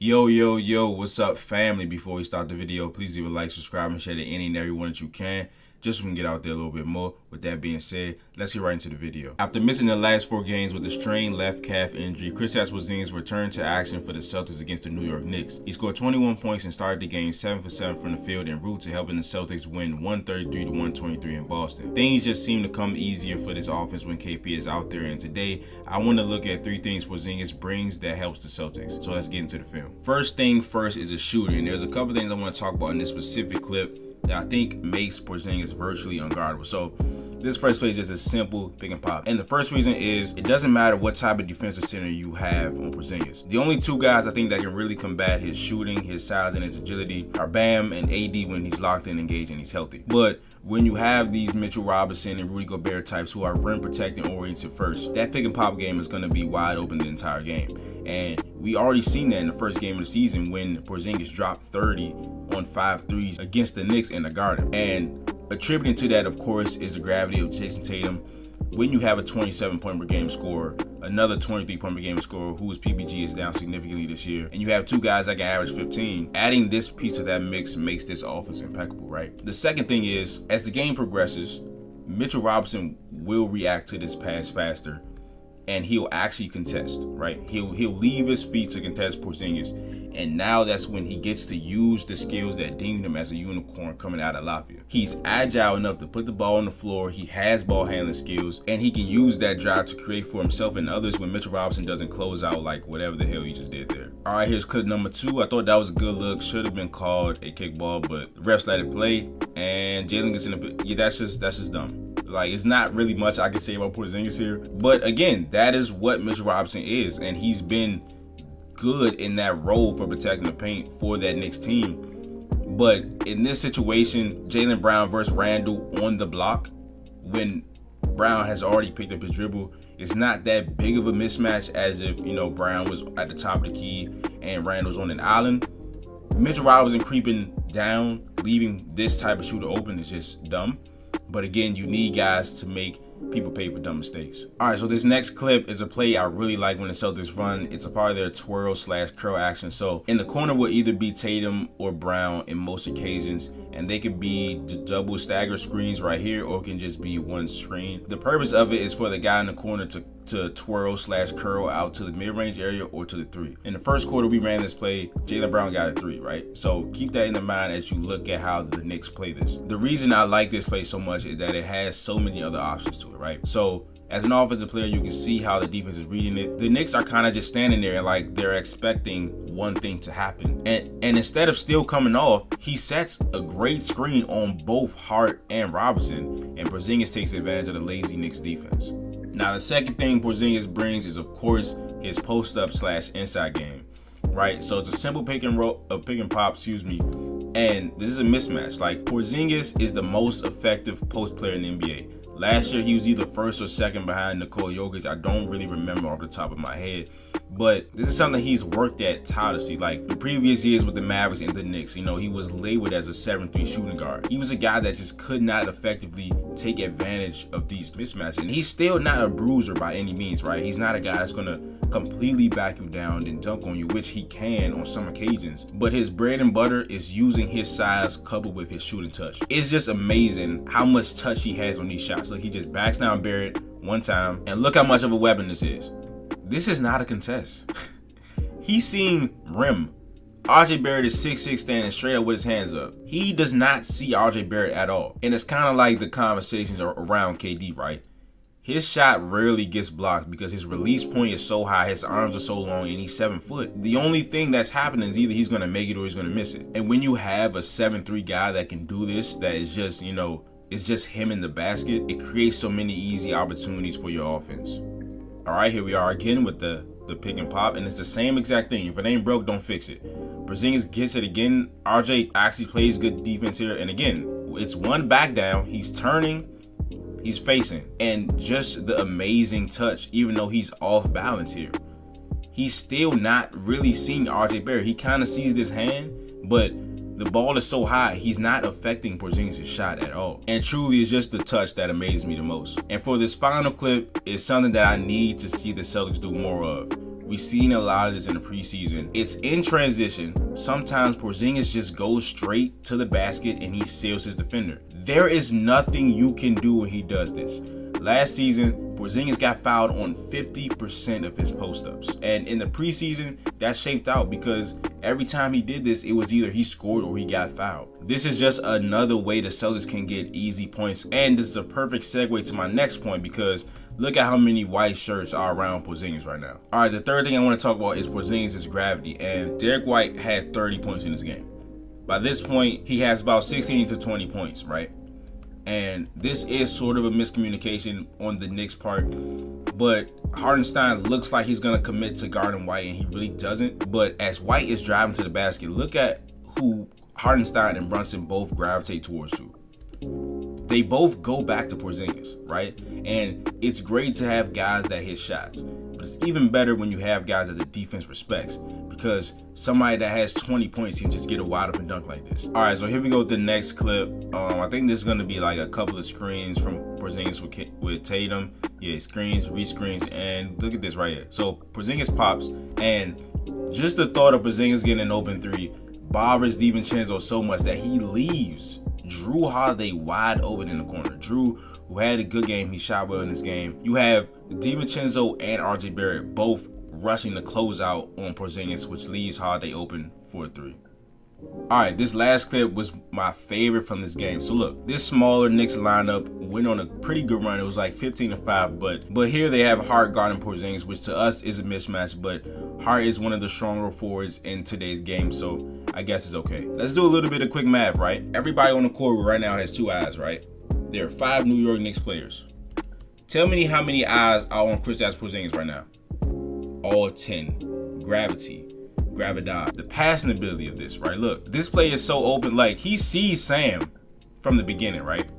Yo, what's up, family? Before we start the video, please leave a like, subscribe, and share to any and everyone that you can, just so we can get out there a little bit more. With that being said, let's get right into the video. After missing the last 4 games with a strained left calf injury, Kristaps Porzingis returned to action for the Celtics against the New York Knicks. He scored 21 points and started the game 7 for 7 from the field en route to helping the Celtics win 133-123 in Boston. Things just seem to come easier for this offense when KP is out there, and today I want to look at 3 things Porzingis brings that helps the Celtics. So let's get into the film. First thing first is a shooter, and there's a couple things I want to talk about in this specific clip that I think makes Porzingis virtually unguardable. So this first play is just a simple pick and pop. And the first reason is it doesn't matter what type of defensive center you have on Porzingis. The only 2 guys I think that can really combat his shooting, his size, and his agility are Bam and AD when he's locked in, engaged, and he's healthy. But when you have these Mitchell Robinson and Rudy Gobert types who are rim protecting oriented first, that pick and pop game is going to be wide open the entire game. And we already seen that in the first game of the season when Porzingis dropped 30 on 5 threes against the Knicks in the Garden. And attributing to that, of course, is the gravity of Jason Tatum. When you have a 27-point per game scorer, another 23-point per game scorer whose PPG is down significantly this year, and you have 2 guys that can average 15, adding this piece of that mix makes this offense impeccable, right? The second thing is, as the game progresses, Mitchell Robinson will react to this pass faster, and he'll actually contest, right? He'll leave his feet to contest Porzingis. And now that's when he gets to use the skills that deemed him as a unicorn coming out of Latvia. He's agile enough to put the ball on the floor. He has ball handling skills, and he can use that drive to create for himself and others when Mitchell Robinson doesn't close out like whatever the hell he just did there. All right, here's clip number 2. I thought that was a good look. Should have been called a kickball, but the refs let it play, and Jalen gets in the, yeah, that's just dumb. Like, it's not really much I can say about Porzingis here, but again, that is what Mitchell Robinson is, and he's been good in that role for protecting the paint for that Knicks team. But in this situation, Jaylen Brown versus Randle on the block, when Brown has already picked up his dribble, it's not that big of a mismatch as if, you know, Brown was at the top of the key and Randle's on an island. Mitchell Robinson creeping down, leaving this type of shooter open is just dumb. But again, you need guys to make people pay for dumb mistakes. All right, so this next clip is a play I really like when the Celtics run. It's a part of their twirl/curl action. So in the corner will either be Tatum or Brown in most occasions, and they could be double stagger screens right here, or it can just be one screen. The purpose of it is for the guy in the corner to twirl/curl out to the mid-range area or to the 3. In the first quarter, we ran this play. Jaylen Brown got a 3, right? So keep that in mind as you look at how the Knicks play this. The reason I like this play so much is that it has so many other options to it, right? So as an offensive player, you can see how the defense is reading it. The Knicks are kind of just standing there and like they're expecting one thing to happen. And instead of still coming off, he sets a great screen on both Hart and Robinson, and Porzingis takes advantage of the lazy Knicks defense. Now, the second thing Porzingis brings is, of course, his post-up/inside game, right? So it's a simple pick and pop, and this is a mismatch. Like, Porzingis is the most effective post player in the NBA. Last year, he was either first or second behind Nikola Jokic. I don't really remember off the top of my head, but this is something he's worked at tirelessly. Like the previous years with the Mavericks and the Knicks, you know, he was labeled as a 7-3 shooting guard. He was a guy that just could not effectively take advantage of these mismatches. And he's still not a bruiser by any means, right? He's not a guy that's going to completely back you down and dunk on you, which he can on some occasions. But his bread and butter is using his size coupled with his shooting touch. It's just amazing how much touch he has on these shots. Look, he just backs down Barrett one time, and look how much of a weapon this is. This is not a contest. He's seeing rim. RJ Barrett is 6'6", standing straight up with his hands up. He does not see RJ Barrett at all. And it's kind of like the conversations around KD, right? His shot rarely gets blocked because his release point is so high, his arms are so long, and he's 7 foot. The only thing that's happening is either he's going to make it or he's going to miss it. And when you have a 7'3" guy that can do this, that is just, you know, it's just him in the basket, it creates so many easy opportunities for your offense. All right, here we are again with the pick and pop, and it's the same exact thing. If it ain't broke, don't fix it. Porzingis gets it again. RJ actually plays good defense here, and again, it's one back down. He's turning, he's facing, and just the amazing touch, even though he's off balance here. He's still not really seeing RJ Barrett. He kind of sees this hand, but the ball is so high, he's not affecting Porzingis' shot at all. And truly, it's just the touch that amazes me the most. And for this final clip, it's something that I need to see the Celtics do more of. We've seen a lot of this in the preseason. It's in transition. Sometimes Porzingis just goes straight to the basket and he seals his defender. There is nothing you can do when he does this. Last season, Porzingis got fouled on 50% of his post-ups. And in the preseason, that shaped out because every time he did this, it was either he scored or he got fouled. This is just another way the Celtics can get easy points. And this is a perfect segue to my next point because look at how many white shirts are around Porzingis right now. All right, the third thing I want to talk about is Porzingis' gravity. And Derek White had 30 points in this game. By this point, he has about 16 to 20 points, right? And this is sort of a miscommunication on the Knicks' part, but Hartenstein looks like he's going to commit to guarding White, and he really doesn't. But as White is driving to the basket, look at who Hartenstein and Brunson both gravitate towards to. They both go back to Porzingis, right? And it's great to have guys that hit shots, but it's even better when you have guys that the defense respects, because somebody that has 20 points can just get a wide open dunk like this. All right, so here we go with the next clip. I think this is going to be like a couple of screens from Porzingis with Tatum. Yeah, screens, rescreens, and look at this right here. So Porzingis pops, and just the thought of Porzingis getting an open three bothers DiVincenzo so much that he leaves Drew Holiday wide open in the corner. Drew, who had a good game, he shot well in this game. You have DiVincenzo and RJ Barrett both rushing the closeout on Porzingis, which leaves Holiday open for a three. All right, this last clip was my favorite from this game. So look, this smaller Knicks lineup went on a pretty good run. It was like 15-5, but here they have Hart guarding Porzingis, which to us is a mismatch, but Hart is one of the stronger forwards in today's game, so I guess it's okay. Let's do a little bit of quick math, right? Everybody on the court right now has 2 eyes, right? There are 5 New York Knicks players. Tell me how many eyes are on Kristaps Porzingis right now. All 10. Gravity. Gravidad. The passing ability of this, right? Look, this play is so open. Like, he sees Sam from the beginning, right?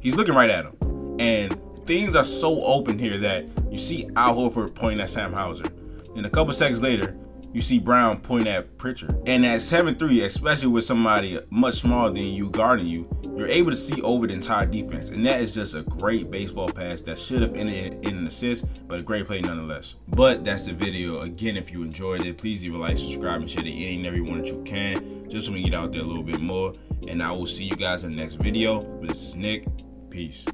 He's looking right at him. And things are so open here that you see Al Horford pointing at Sam Hauser. And a couple seconds later, you see Brown pointing at Pritchard. And at 7-3, especially with somebody much smaller than you guarding you, you're able to see over the entire defense. And that is just a great baseball pass that should have ended in an assist, but a great play nonetheless. But that's the video. Again, if you enjoyed it, please leave a like, subscribe, and share to any and everyone that you can, just so we get out there a little bit more. And I will see you guys in the next video. But this is Nick. Peace.